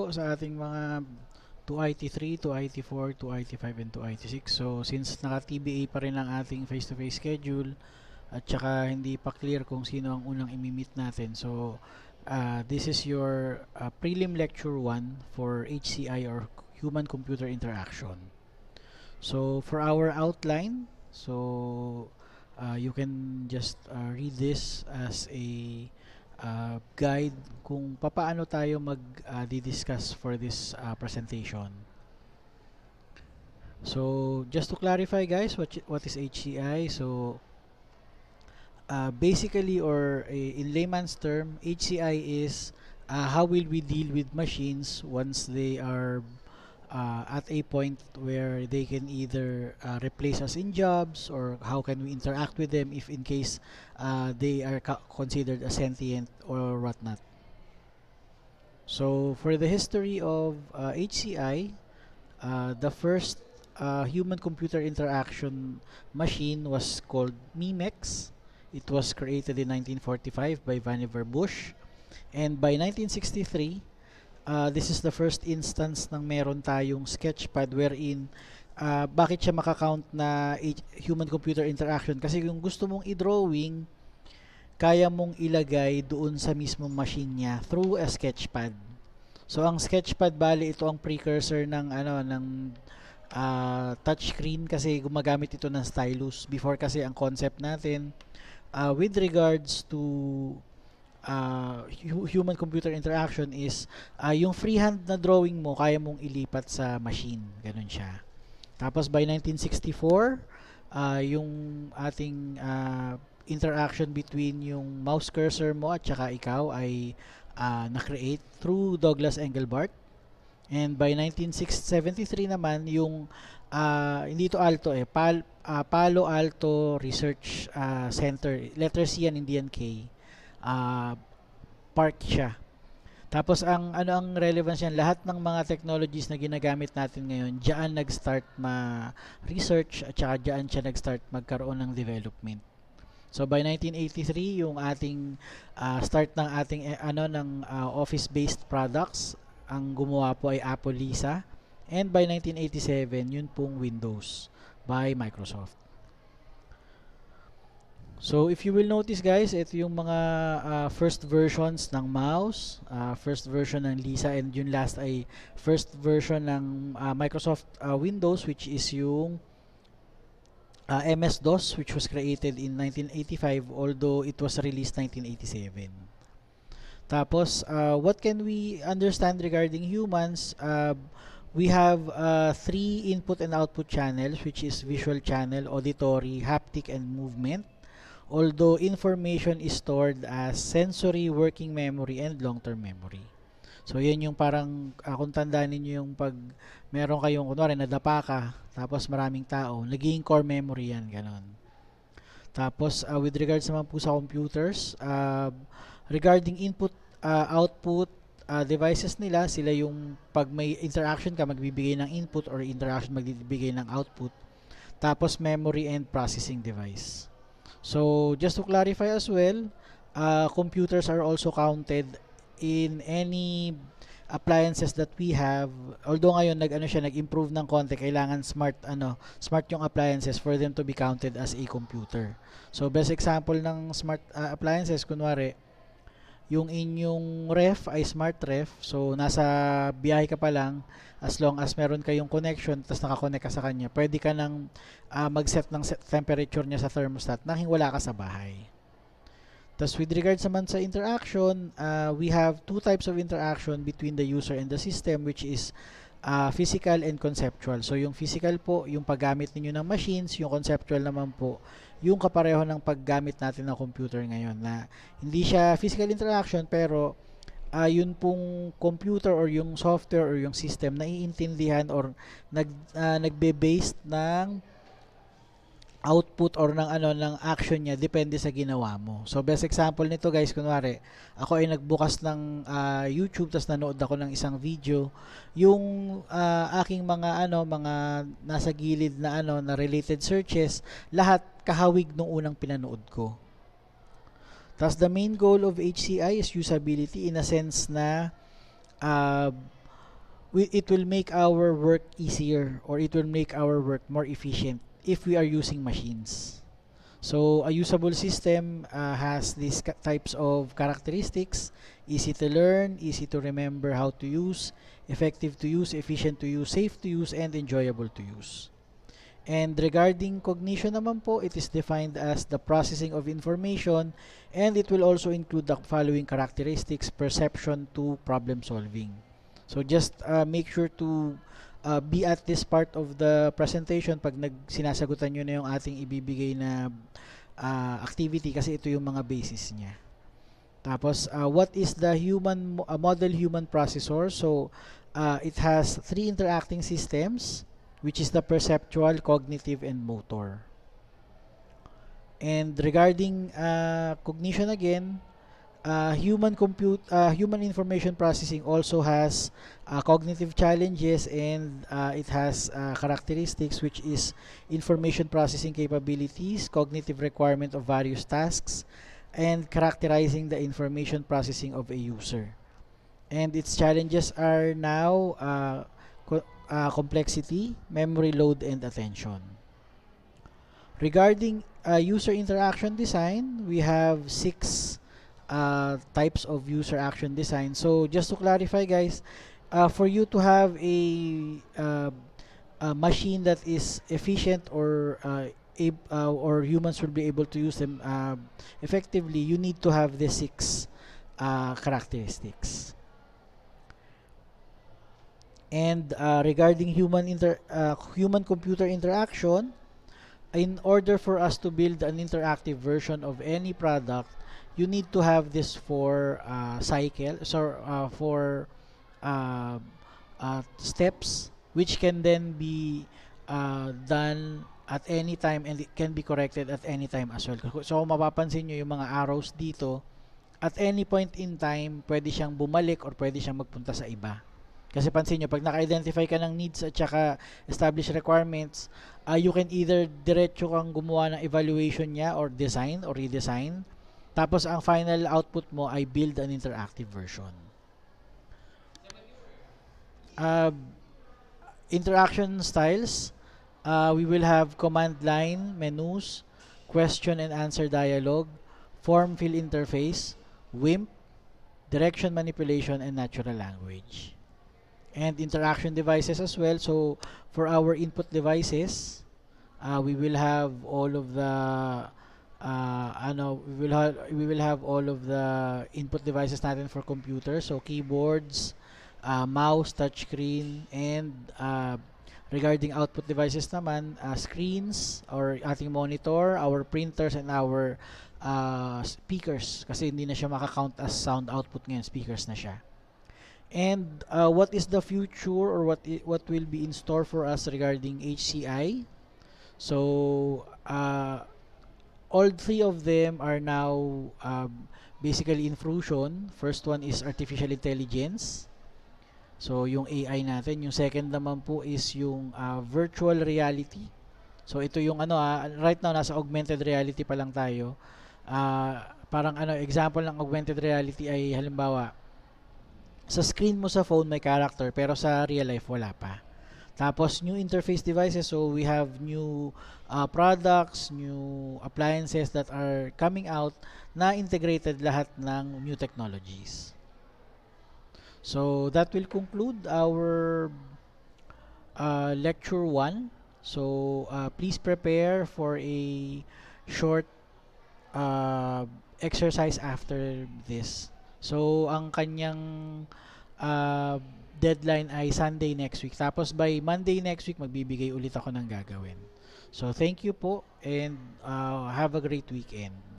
po sa ating mga 2IT3, 2IT4, 2IT5, and 2IT6. So, since naka-TBA pa rin ang ating face-to-face schedule at saka hindi pa clear kung sino ang unang imi-meet natin. So, this is your prelim lecture 1 for HCI or Human-Computer Interaction. So, for our outline, so you can just read this as a guide kung papaano tayo mag-discuss for this presentation. So, just to clarify guys, what is HCI? So, basically or in layman's term, HCI is how will we deal with machines once they are at a point where they can either replace us in jobs, or how can we interact with them if in case they are considered a sentient or whatnot. So for the history of HCI, the first human-computer interaction machine was called Memex. It was created in 1945 by Vannevar Bush, and by 1963 this is the first instance ng meron tayong sketchpad wherein bakit siya makakount na human-computer interaction? Kasi kung gusto mong i-drawing, kaya mong ilagay doon sa mismong machine niya through a sketchpad. So ang sketchpad bali ito ang precursor ng touchscreen, kasi gumagamit ito ng stylus. Before kasi ang concept natin with regards to human-computer interaction is yung freehand na drawing mo kaya mong ilipat sa machine, ganun siya. Tapos by 1964 yung ating interaction between yung mouse cursor mo at saka ikaw ay na-create through Douglas Engelbart. And by 1973 naman yung hindi ito Alto Palo Alto Research Center, letter C yan, hindi yan K, park siya. Tapos ang relevance yan, lahat ng mga technologies na ginagamit natin ngayon, diyan nag-start ma-research at saka diyan siya nag-start magkaroon ng development. So by 1983, yung ating start ng ating office-based products, ang gumawa po ay Apple Lisa, and by 1987 yun pong Windows by Microsoft. So if you will notice guys, ito yung mga first versions ng mouse, first version ng Lisa, and yung last ay first version ng Microsoft Windows, which is yung MS-DOS, which was created in 1985, although it was released 1987. Tapos, what can we understand regarding humans? We have three input and output channels, which is visual channel, auditory, haptic, and movement. Although information is stored as sensory, working memory, and long-term memory. So, yan yung parang, kung tandaan ninyo yung pag meron kayong, kunwari, nadapa ka, tapos maraming tao, naging core memory yan, ganon. Tapos, with regards naman po sa computers, regarding input, output, devices nila, sila yung pag may interaction ka, magbibigay ng input, or interaction magbibigay ng output. Tapos, memory and processing device. So, just to clarify as well, computers are also counted in any appliances that we have. Although ngayon nag-improve ng konti, kailangan smart yung appliances for them to be counted as a computer. So best example ng smart appliances, kunwari yung inyong ref ay smart ref. So nasa biyahe ka pa lang, as long as meron kayong connection tapos naka-connect ka sa kanya, pwede ka nang mag-set ng temperature niya sa thermostat nang wala ka sa bahay. Tapos with regards naman sa interaction, we have two types of interaction between the user and the system, which is physical and conceptual. So yung physical po, yung paggamit ninyo ng machines, yung conceptual naman po, yung kapareho ng paggamit natin ng computer ngayon, na hindi siya physical interaction pero yun pong computer or yung software or yung system na iintindihan or nagbe-based ng output or ng action niya depende sa ginawa mo. So best example nito guys, kunwari ako ay nagbukas ng YouTube tapos nanood ako ng isang video, yung aking mga nasa gilid na na related searches, lahat kahawig nung unang pinanood ko. Tapos the main goal of HCI is usability, in a sense na it will make our work easier, or it will make our work more efficient if we are using machines. So a usable system has these types of characteristics: easy to learn, easy to remember how to use, effective to use, efficient to use, safe to use, and enjoyable to use. And regarding cognition naman po, it is defined as the processing of information, and it will also include the following characteristics: perception to problem solving. So just make sure to be at this part of the presentation pag sinasagutan nyo na yung ating ibibigay na activity, kasi ito yung mga basis niya. Tapos, what is the model human processor? So, it has three interacting systems, which is the perceptual, cognitive, and motor. And regarding cognition again, human information processing also has cognitive challenges, and it has characteristics, which is information processing capabilities, cognitive requirement of various tasks, and characterizing the information processing of a user. And its challenges are now complexity, memory load, and attention. Regarding user interaction design, we have six types of user action design. So just to clarify, guys, for you to have a machine that is efficient, or humans will be able to use them effectively, you need to have the six characteristics. And regarding human-computer interaction, in order for us to build an interactive version of any product, you need to have this four uh, steps, which can then be done at any time, and it can be corrected at any time as well. So kung mapapansin nyo yung mga arrows dito, at any point in time, pwede siyang bumalik or pwede siyang magpunta sa iba. Kasi pansin nyo, pag naka-identify ka ng needs at saka established requirements, you can either diretso kang gumawa ng evaluation niya, or design or redesign. Tapos ang final output mo ay build an interactive version. Uh, Interaction styles, we will have command line, menus, question and answer dialogue, form fill interface, WIMP, direction manipulation, and natural language. And interaction devices as well. So for our input devices, we will have all of the we will have all of the input devices natin for computer. So keyboards, mouse, touchscreen, and regarding output devices naman, screens or ating monitor, our printers, and our speakers, kasi hindi na siya makakount as sound output ngayon, speakers na siya. And what is the future, or what will be in store for us regarding HCI? So all three of them are now basically in fruition. First one is artificial intelligence. So yung AI natin. Yung second naman po is yung virtual reality. So ito yung right now nasa augmented reality pa lang tayo. Parang example ng augmented reality ay halimbawa, sa screen mo sa phone may character, pero sa real life wala pa. Tapos new interface devices, so we have new products, new appliances that are coming out na integrated lahat ng new technologies. So that will conclude our lecture 1. So please prepare for a short exercise after this. So ang kanyang deadline ay Sunday next week. Tapos by Monday next week, magbibigay ulit ako ng gagawin. So thank you po, and have a great weekend.